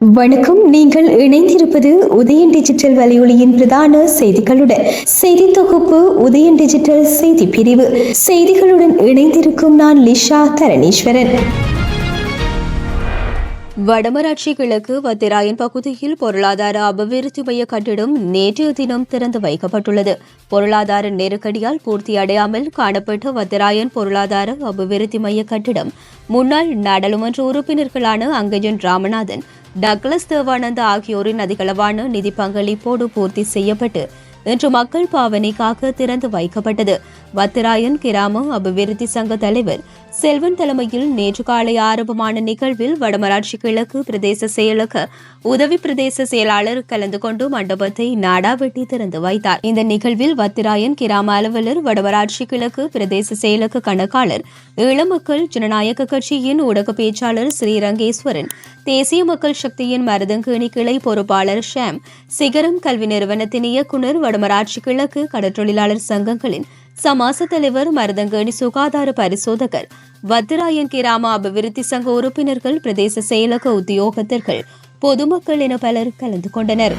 வணக்கம். நீங்கள் இணைந்திருப்பது உதயன் டிஜிட்டல் வலையொலியின் பிரதான செய்திகளுடன். செய்தி தொகுப்பு உதயன் டிஜிட்டல் செய்தி பிரிவு. செய்திகளுடன் இணைந்திருக்கும் நான் லிஷா தரணீஸ்வரன். வடமராட்சி கிழக்கு வத்திராயன் பகுதியில் பொருளாதார அபிவிருத்தி மைய கட்டிடம் நேற்றைய தினம் திறந்து வைக்கப்பட்டுள்ளது. பொருளாதார நெருக்கடியால் பூர்த்தியடையாமல் காணப்பட்ட வத்திராயன் பொருளாதார அபிவிருத்தி மைய கட்டிடம் முன்னாள் நாடாளுமன்ற உறுப்பினர்களான அங்கஜன் ராமநாதன், டக்ளஸ் தேவானந்தா ஆகியோரின் அதிகளவான நிதி பங்களிப்போடு பூர்த்தி செய்யப்பட்டு இன்று மக்கள் பாவனைக்காக திறந்து வைக்கப்பட்டது. வத்திராயன் கிராம அபிவிருத்தி சங்க தலைவர் செல்வன் தலைமையில் நேற்று காலை ஆரம்பமான நிகழ்வில் வடமராட்சி கிழக்கு பிரதேச செயலக உதவி பிரதேச செயலாளர் கலந்து கொண்டு மண்டபத்தை நாடா வெட்டி திறந்து வைத்தார். இந்த நிகழ்வில் வத்திராயன் கிராம அலுவலர், வடமராட்சி கிழக்கு பிரதேச செயலக கணக்காளர், ஈழமக்கள் ஜனநாயக கட்சியின் ஊடக பேச்சாளர் ஸ்ரீரங்கேஸ்வரன், தேசிய மக்கள் சக்தியின் மருதங்கேணி கிளை பொறுப்பாளர் ஷாம், சிகரம் கல்வி நிறுவனத்தின் இயக்குநர், வடமராட்சி கிழக்கு கடற்றொழிலாளர் சங்கங்களின் சமாச தலைவர், மருதங்கேணி சுகாதார பரிசோதகர், வத்திராயன் கிராம அபிவிருத்தி சங்க உறுப்பினர்கள், பிரதேச செயலக உத்தியோகத்தர்கள், பொதுமக்கள் என பலர் கலந்து கொண்டனர்.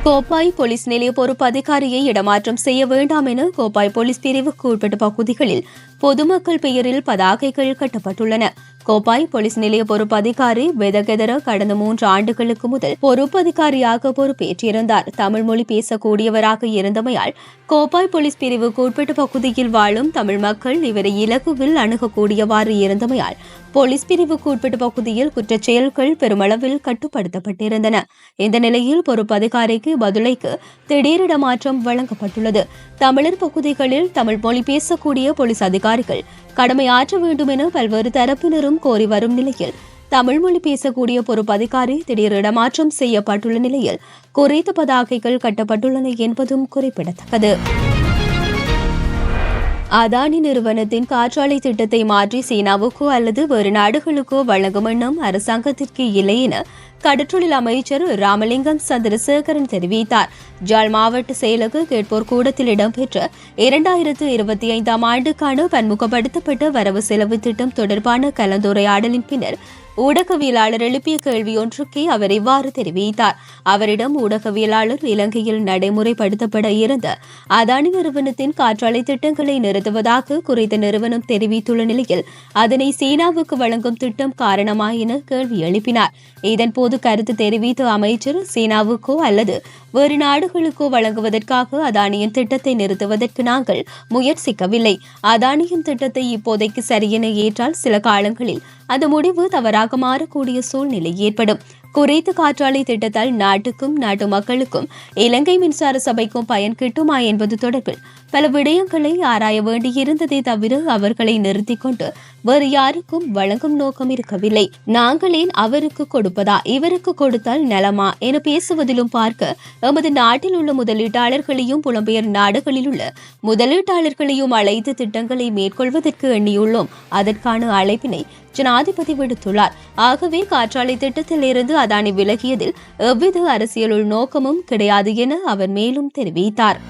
கோப்பாய் போலீஸ் நிலைய பொறுப்பு அதிகாரியை இடமாற்றம் செய்ய வேண்டாம் என கோப்பாய் போலீஸ் பிரிவுக்கு உட்பட்ட பகுதிகளில் பொதுமக்கள் பெயரில் பதாகைகள் கட்டப்பட்டுள்ளன. கோப்பாய் போலீஸ் நிலைய பொறுப்பு அதிகாரி வெதகெதர கடந்த 3 ஆண்டுகளுக்கு முதல் பொறுப்பு அதிகாரியாக பொறுப்பேற்றிருந்தார். தமிழ் மொழி பேசக்கூடியவராக இருந்தமையால் கோப்பாய் போலீஸ் பிரிவுக்கு உட்பட்ட பகுதியில் வாழும் தமிழ் மக்கள் இவரை இலகுவில் அணுகக்கூடியவாறு இருந்தமையால் போலீஸ் பிரிவுக்கு உட்பட்ட பகுதியில் குற்றச் செயல்கள் பெருமளவில் கட்டுப்படுத்தப்பட்டிருந்தன. இந்த நிலையில் பொறுப்பு அதிகாரிக்கு பதிலைக்கு திடீர் இடமாற்றம் வழங்கப்பட்டுள்ளது. தமிழர் பகுதிகளில் தமிழ் மொழி பேசக்கூடிய போலீஸ் அதிகாரிகள் கடமையாற்ற வேண்டும் என பல்வேறு தரப்பினரும் கோரி வரும் நிலையில் தமிழ் மொழி பேசக்கூடிய பொறுப்பு அதிகாரி திடீர் இடமாற்றம் செய்யப்பட்டுள்ள நிலையில் குறித்த பதாகைகள் கட்டப்பட்டுள்ளன என்பதும் குறிப்பிடத்தக்கது. அதானி நிறுவனத்தின் காற்றாலை திட்டத்தை மாற்றி சீனாவுக்கோ அல்லது வேறு நாடுகளுக்கோ வழங்கும் எண்ணம் அரசாங்கத்திற்கு இல்லை என கடற்றொழில் அமைச்சர் ராமலிங்கம் சந்திரசேகரன் தெரிவித்தார். ஜாழ் மாவட்ட செயலக கேட்போர் கூடத்தில் இடம்பெற்ற 2025 ஆண்டுக்கான பன்முகப்படுத்தப்பட்ட வரவு செலவு திட்டம் தொடர்பான கலந்துரையாடலின் பின்னர் ஊடகவியலாளர் எழுப்பிய கேள்வி ஒன்றுக்கே அவர் இவ்வாறு தெரிவித்தார். அவரிடம் ஊடகவியலாளர் இலங்கையில் நடைமுறைப்படுத்தப்பட இருந்த அதானி நிறுவனத்தின் காற்றாலை திட்டங்களை நிறுத்துவதாக குறித்த நிறுவனம் தெரிவித்துள்ள நிலையில் அதனை சீனாவுக்கு வழங்கும் திட்டம் காரணமா என கேள்வி எழுப்பினார். இதன்போது கருத்து தெரிவித்த அமைச்சர், சீனாவுக்கோ அல்லது வேறு நாடுகளுக்கோ வழங்குவதற்காக அதானியின் திட்டத்தை நிறுத்துவதற்கு நாங்கள் முயற்சிக்கவில்லை. அதானியின் திட்டத்தை இப்போதைக்கு சரியென ஏற்றால் சில காலங்களில் அந்த முடிவு தவறாக மாறக்கூடிய சூழ்நிலை ஏற்படும். குறித்த காற்றாலை திட்டத்தால் நாட்டுக்கும் நாட்டு மக்களுக்கும் இலங்கை மின்சார சபைக்கும் பயன் கிட்டுமா என்பது தொடர்பில் பல விடயங்களை ஆராய வேண்டியிருந்ததை தவிர அவர்களை நிறுத்திக் கொண்டு வேறு யாருக்கும் வழங்கும் நோக்கம் இருக்கவில்லை. நாங்களேன் அவருக்கு கொடுப்பதா, இவருக்கு கொடுத்தால் நலமா என பேசுவதிலும் பார்க்க எமது நாட்டில் உள்ள முதலீட்டாளர்களையும் புலம்பெயர் நாடுகளில் உள்ள முதலீட்டாளர்களையும் அழைத்து திட்டங்களை மேற்கொள்வதற்கு எண்ணியுள்ளோம். அதற்கான அழைப்பினை ஜனாதிபதி விடுத்துள்ளார். ஆகவே காற்றாலை திட்டத்தில் இருந்து அதானி விலகியதில் எவ்வித அரசியல் நோக்கமும் கிடையாது என அவர் மேலும் தெரிவித்தார்.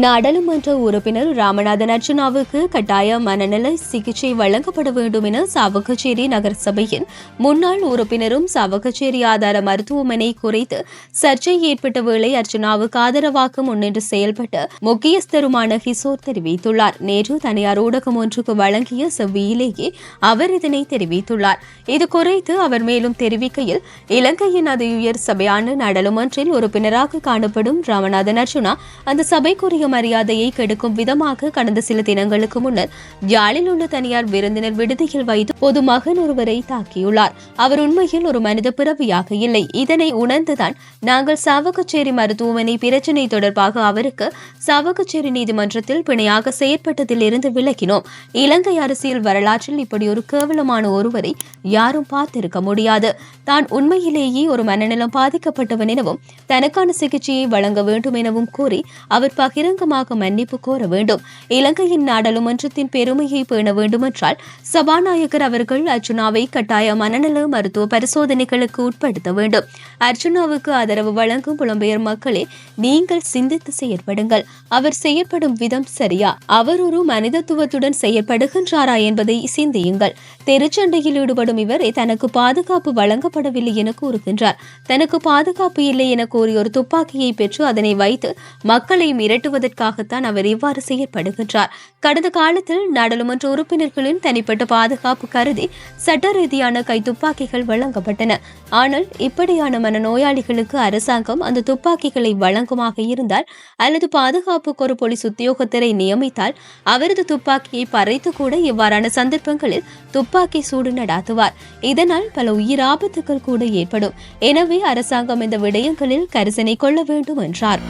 நாடாளுமன்ற உறுப்பினர் ராமநாதன் அர்ச்சனாவுக்கு கட்டாய மனநல சிகிச்சை வழங்கப்பட வேண்டும் என சாவகச்சேரி நகரசபையின் முன்னாள் உறுப்பினரும் சாவகச்சேரி ஆதார மருத்துவமனை குறித்து சர்ச்சை ஏற்பட்ட வேளை அர்ச்சனாவுக்கு ஆதரவாக முன்னின்று செயல்பட்ட முக்கியஸ்தருமான கிஷோர் தெரிவித்துள்ளார். நேற்று தனியார் ஊடகம் ஒன்றுக்கு வழங்கிய செவ்வியிலேயே அவர் இதனை தெரிவித்துள்ளார். இது குறித்து அவர் மேலும் தெரிவிக்கையில், இலங்கையின் அதியுயர் சபையான நாடாளுமன்றில் உறுப்பினராக காணப்படும் ராமநாதன் அர்ச்சனா அந்த சபைக்குரிய மரியாதையை கெடுக்கும் விதமாக கடந்த சில தினங்களுக்கு முன்னர் யாழில் உள்ள தனியார் விருந்தினர் விடுதியில் வைத்து பொதுமகன் ஒருவரை தாக்கியுள்ளார். அவர் உண்மையில் ஒரு மனித பிறவியாக இல்லை. இதனை உணர்ந்துதான் நாங்கள் சாவகச்சேரி மருத்துவமனை பிரச்சினை தொடர்பாக அவருக்கு சாவகச்சேரி நீதிமன்றத்தில் பிணையாக செயற்பட்டதில் இருந்து விலகினோம். இலங்கை அரசியல் வரலாற்றில் இப்படி ஒரு கேவலமான ஒருவரை யாரும் பார்த்திருக்க முடியாது. தான் உண்மையிலேயே ஒரு மனநலம் பாதிக்கப்பட்டவன் எனவும் தனக்கான சிகிச்சையை வழங்க வேண்டும் எனவும் கூறி அவர் பகிர பகிரங்கமாக மன்னிப்பு கோர வேண்டும். இலங்கையின் நாடாளுமன்றத்தின் பெருமையை பேண வேண்டுமென்றால் சபாநாயகர் அவர்கள் அர்ச்சுனாவை கட்டாய மனநல மருத்துவ பரிசோதனைகளுக்கு உட்படுத்த வேண்டும். அர்ச்சுனாவுக்கு ஆதரவு வழங்கும் புலம்பெயர் மக்களே, நீங்கள் சிந்தித்து செயற்படுங்கள். அவர் செயற்படும் விதம் சரியா? அவர் ஒரு மனிதத்துவத்துடன் செயற்படுகின்றாரா என்பதை சிந்தியுங்கள். தெருச்சண்டையில் ஈடுபடும் இவர் தனக்கு பாதுகாப்பு வழங்கப்படவில்லை என கூறுகின்றார். தனக்கு பாதுகாப்பு இல்லை என கூறி ஒரு துப்பாக்கியை பெற்று அதனை வைத்து மக்களை மிரட்டுவதற்காகத்தான் அவர் இவ்வாறு செயற்படுகின்றார். கடந்த காலத்தில் நாடாளுமன்ற உறுப்பினர்களின் தனிப்பட்ட பாதுகாப்பு கருதி சட்ட ரீதியான கைத்துப்பாக்கிகள் வழங்கப்பட்டன. ஆனால் இப்படியான மனநோயாளிகளுக்கு அரசாங்கம் அந்த துப்பாக்கிகளை வழங்குமாக இருந்தால் அல்லது பாதுகாப்புக்கு ஒரு போலீஸ் உத்தியோகத்தரை நியமித்தால் அவரது துப்பாக்கியை பறைத்து கூட இவ்வாறான சந்தர்ப்பங்களில் துப்பாக்கி சூடு நடாத்துவார். இதனால் பல உயிர் ஆபத்துகள் கூட ஏற்படும். எனவே அரசாங்கம் இந்த விடயங்களில் கரிசனை கொள்ள வேண்டும் என்றார்.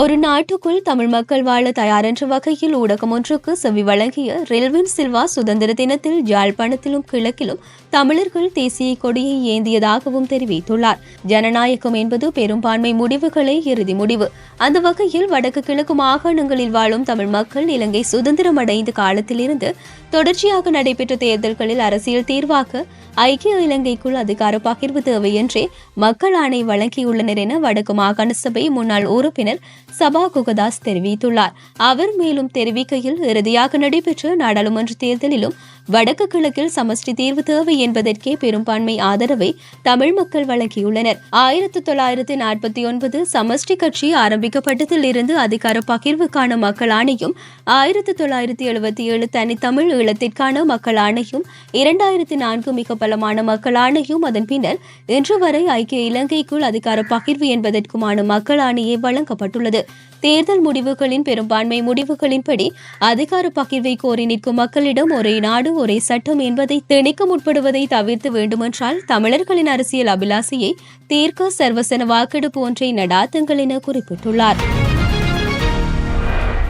ஒரு நாட்டுக்குள் தமிழ் மக்கள் வாழ தயாரென்ற வகையில் ஊடகம் ஒன்றுக்கு செவி வழங்கிய ரெல்வின் சில்வா சுதந்திர தினத்தில் யாழ்ப்பாணத்திலும் கிழக்கிலும் தமிழர்கள் தேசிய கொடியை ஏந்தியதாகவும் தெரிவித்துள்ளார். ஜனநாயகம் என்பது பெரும்பான்மை முடிவுகளே இறுதி முடிவு. அந்த வகையில் வடக்கு கிழக்கு மாகாணங்களில் வாழும் தமிழ் மக்கள் இலங்கை சுதந்திரம் அடைந்த காலத்திலிருந்து தொடர்ச்சியாக நடைபெற்ற தேர்தல்களில் அரசியல் தீர்வாக ஐக்கிய இலங்கைக்குள் அதிகார பகிர்வு தேவை என்றே மக்கள் ஆணை வழங்கியுள்ளனர் என வடக்கு மாகாண சபை முன்னாள் உறுப்பினர் சபா குகதாஸ் தெரிவித்துள்ளார். அவர் மேலும் தெரிவிக்கையில், இறுதியாக நடைபெற்ற நாடாளுமன்ற தேர்தலிலும் வடக்கு கிழக்கில் சமஷ்டி தீர்வு தேவை என்பதற்கே பெரும்பான்மை ஆதரவை தமிழ் மக்கள் வழங்கியுள்ளனர். 1949 சமஷ்டி கட்சி ஆரம்பிக்கப்பட்டதில் இருந்து அதிகார பகிர்வுக்கான மக்கள் ஆணையும், 1977 தனித்தமிழ் ஈழத்திற்கான மக்கள் ஆணையும், 2004 மிக பலமான மக்கள் ஆணையும், அதன் பின்னர் இன்று வரை ஐக்கிய இலங்கைக்குள் அதிகார பகிர்வு என்பதற்குமான மக்கள் ஆணையே வழங்கப்பட்டுள்ளது. தேர்தல் முடிவுகளின் பெரும்பான்மை முடிவுகளின்படி அதிகார பகிர்வை கோரி நிற்கும் மக்களிடம் ஒரே நாடு ஒரே சட்டம் என்பதை திணிக்க முற்படுவதை தவிர்த்து வேண்டுமென்றால் தமிழர்களின் அரசியல் அபிலாசையை தீர்க்க சர்வசன வாக்கெடுப்பு ஒன்றை நடாத்துங்கள் என குறிப்பிட்டுள்ளார்.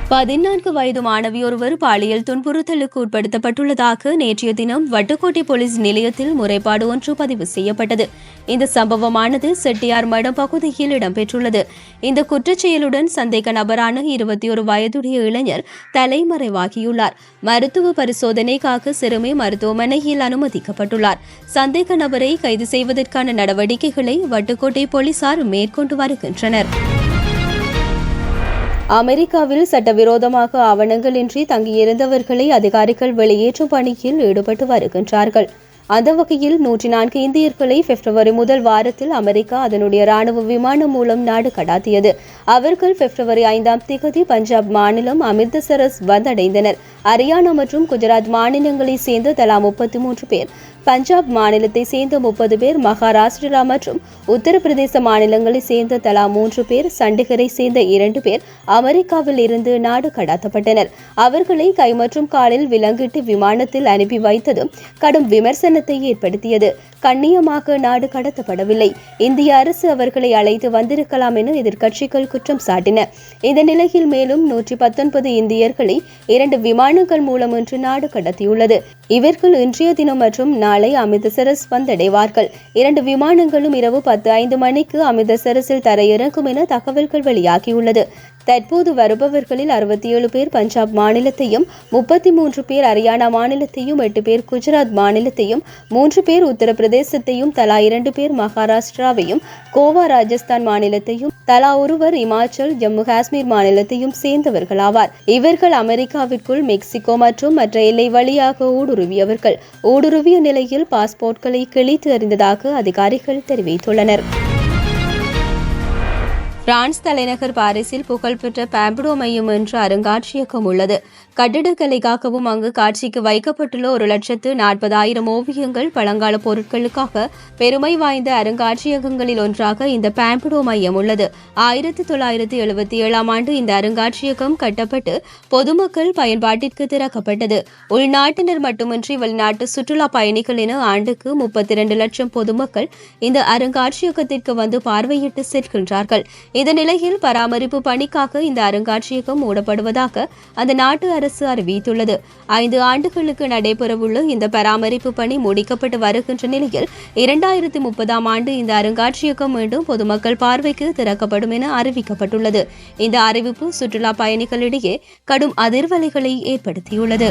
14 வயது மாணவி ஒருவர் பாலியல் துன்புறுத்தலுக்கு உட்படுத்தப்பட்டுள்ளதாக நேற்றைய தினம் வட்டுக்கோட்டை போலீஸ் நிலையத்தில் முறைப்பாடு ஒன்று பதிவு செய்யப்பட்டது. இந்த சம்பவமானது செட்டியார் மடம் பகுதியில் இடம்பெற்றுள்ளது. இந்த குற்றச்செயலுடன் சந்தேக நபரான 21 வயதுடைய இளைஞர் தலைமறைவாகியுள்ளார். மருத்துவ பரிசோதனைக்காக சிறுமி மருத்துவமனையில் அனுமதிக்கப்பட்டுள்ளார். சந்தேக நபரை கைது செய்வதற்கான நடவடிக்கைகளை வட்டுக்கோட்டை போலீசார் மேற்கொண்டு வருகின்றனர். அமெரிக்காவில் சட்டவிரோதமாக ஆவணங்களின்றி தங்கியிருந்தவர்களை அதிகாரிகள் வெளியேற்றும் பணியில் ஈடுபட்டு வருகின்றார்கள். அந்த வகையில் 104 இந்தியர்களை பிப்ரவரி முதல் வாரத்தில் அமெரிக்கா அதனுடைய ராணுவ விமானம் மூலம் நாடு கடத்தியது. அவர்கள் பிப்ரவரி 5ஆம் தேதி பஞ்சாப் மாநிலம் அமிர்தசரஸ் வந்தடைந்தனர். ஹரியானா மற்றும் குஜராத் மாநிலங்களை சேர்ந்த தலா 33 பேர், பஞ்சாப் மாநிலத்தை சேர்ந்த 30 பேர், மகாராஷ்டிரா மற்றும் உத்தரப்பிரதேச மாநிலங்களை சேர்ந்த தலா 3 பேர், சண்டிகரை சேர்ந்த 2 பேர் அமெரிக்காவில் இருந்து நாடு கடத்தப்பட்டனர். அவர்களை கை மற்றும் காலில் விலங்கிட்டு விமானத்தில் அனுப்பி வைத்ததும் கடும் விமர்சனத்தை ஏற்படுத்தியது. கண்ணியமாக நாடு கடத்தப்படவில்லை. இந்திய அரசு அவர்களை அழைத்து வந்திருக்கலாம் என எதிர்க்கட்சிகள் குற்றம் சாட்டின. இந்த நிலையில் மேலும் 119 இந்தியர்களை 2 விமானங்கள் மூலம் இன்று நாடு கடத்தியுள்ளது. இவர்கள் இன்றைய தினம் மற்றும் நாளை அமிர்தசரஸ் வந்தடைவார்கள். 2 விமானங்களும் இரவு 10:05 மணிக்கு அமிர்தசரஸில் தரையிறங்கும் என தகவல்கள் வெளியாகியுள்ளது. தற்போது வருபவர்களில் 67 பேர் பஞ்சாப் மாநிலத்தையும், 33 பேர் ஹரியானா மாநிலத்தையும், 8 பேர் குஜராத் மாநிலத்தையும், 3 பேர் உத்தரப்பிரதேசத்தையும், தலா 2 பேர் மகாராஷ்டிராவையும், கோவா ராஜஸ்தான் மாநிலத்தையும், தலா ஒருவர் இமாச்சல் ஜம்மு காஷ்மீர் மாநிலத்தையும் சேர்ந்தவர்களாவார். இவர்கள் அமெரிக்காவிற்குள் மெக்சிகோ மற்றும் மற்ற எல்லை வழியாக ஊடுருவியவர்கள். ஊடுருவிய நிலையில் பாஸ்போர்ட்களை கிழித்து எறிந்ததாக அதிகாரிகள் தெரிவித்துள்ளனர். பிரான்ஸ் தலைநகர் பாரிஸில் புகழ்பெற்ற பாம்பிடோ மையம் என்ற அருங்காட்சியகம் உள்ளது. கட்டிடக்கலைக்காகவும் அங்கு காட்சிக்கு வைக்கப்பட்டுள்ள 1,40,000 ஓவியங்கள், பழங்கால பொருட்களுக்காக பெருமை வாய்ந்த அருங்காட்சியகங்களில் ஒன்றாக இந்த பாம்பிடோ மையம் உள்ளது. 1977ஆம் ஆண்டு இந்த அருங்காட்சியகம் கட்டப்பட்டு பொதுமக்கள் பயன்பாட்டிற்கு திறக்கப்பட்டது. உள்நாட்டினர் மட்டுமின்றி வெளிநாட்டு சுற்றுலா பயணிகள் என ஆண்டுக்கு 32 லட்சம் பொதுமக்கள் இந்த அருங்காட்சியகத்திற்கு வந்து பார்வையிட்டு செல்கின்றார்கள். இந்த நிலையில் பராமரிப்பு பணிக்காக இந்த அருங்காட்சியகம் மூடப்படுவதாக அந்த நாட்டு அரசு அறிவித்துள்ளது. 5 ஆண்டுகளுக்கு நடைபெறவுள்ள இந்த பராமரிப்பு பணி முடிக்கப்பட்டு வருகின்ற நிலையில் 2030ஆம் ஆண்டு இந்த அருங்காட்சியகம் மீண்டும் பொதுமக்கள் பார்வைக்கு திறக்கப்படும் என அறிவிக்கப்பட்டுள்ளது. இந்த அறிவிப்பு சுற்றுலா பயணிகளிடையே கடும் அதிர்வலைகளை ஏற்படுத்தியுள்ளது.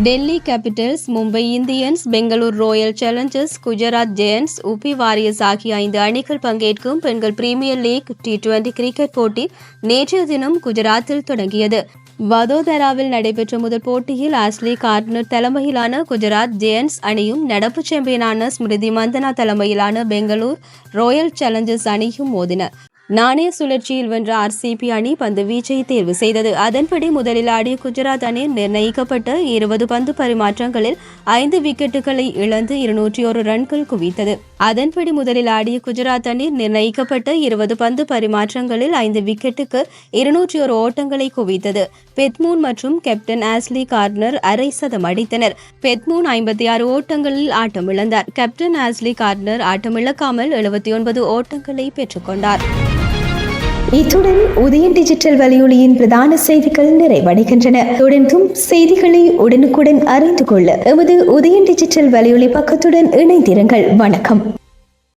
Delhi Capitals, Mumbai Indians, Bangalore Royal Challengers, Gujarat Giants, UP Warriors ஆகிய 5 அணிகள் பங்கேற்கும் பெண்கள் பிரீமியர் லீக் T20 கிரிக்கெட் போட்டி நேற்றைய தினம் குஜராத்தில் தொடங்கியது. வதோதராவில் நடைபெற்ற முதல் போட்டியில் ஆஸ்லி கார்னர் தலைமையிலான குஜராத் ஜெயண்ட்ஸ் அணியும் நடப்பு சாம்பியனான ஸ்மிருதி மந்தனா தலைமையிலான பெங்களூர் ராயல் சேலஞ்சர்ஸ் அணியும் மோதின. நாணய சுழற்சியில் வென்ற RCB அணி பந்து வீச்சை தேர்வு செய்தது. அதன்படி முதலில் ஆடிய குஜராத் அணி நிர்ணயிக்கப்பட்ட 20 பந்து பரிமாற்றங்களில் 5 விக்கெட்டுகளை இழந்து 201 ரன்கள் குவித்தது. அதன்படி முதலில் ஆடிய குஜராத் அணி நிர்ணயிக்கப்பட்ட 20 பந்து பரிமாற்றங்களில் 5 விக்கெட்டுக்கு 201 ஓட்டங்களை குவித்தது. பெத்மூன் மற்றும் கேப்டன் ஆஸ்லி கார்னர் அரை சதம் அடித்தனர். பெத்மூன் 56 ஓட்டங்களில் ஆட்டமிழந்தார். கேப்டன் ஆஸ்லி கார்னர் ஆட்டமிழக்காமல் 79 ஓட்டங்களை பெற்றுக்கொண்டார். இத்துடன் உதயன் டிஜிட்டல் வலையொலியின் பிரதான செய்திகள் நிறைவடைகின்றன. தொடர்ந்தும் செய்திகளை உடனுக்குடன் அறிந்து கொள்ள எமது உதயன் டிஜிட்டல் வலையொலி பக்கத்துடன் இணைந்திருங்கள். வணக்கம்.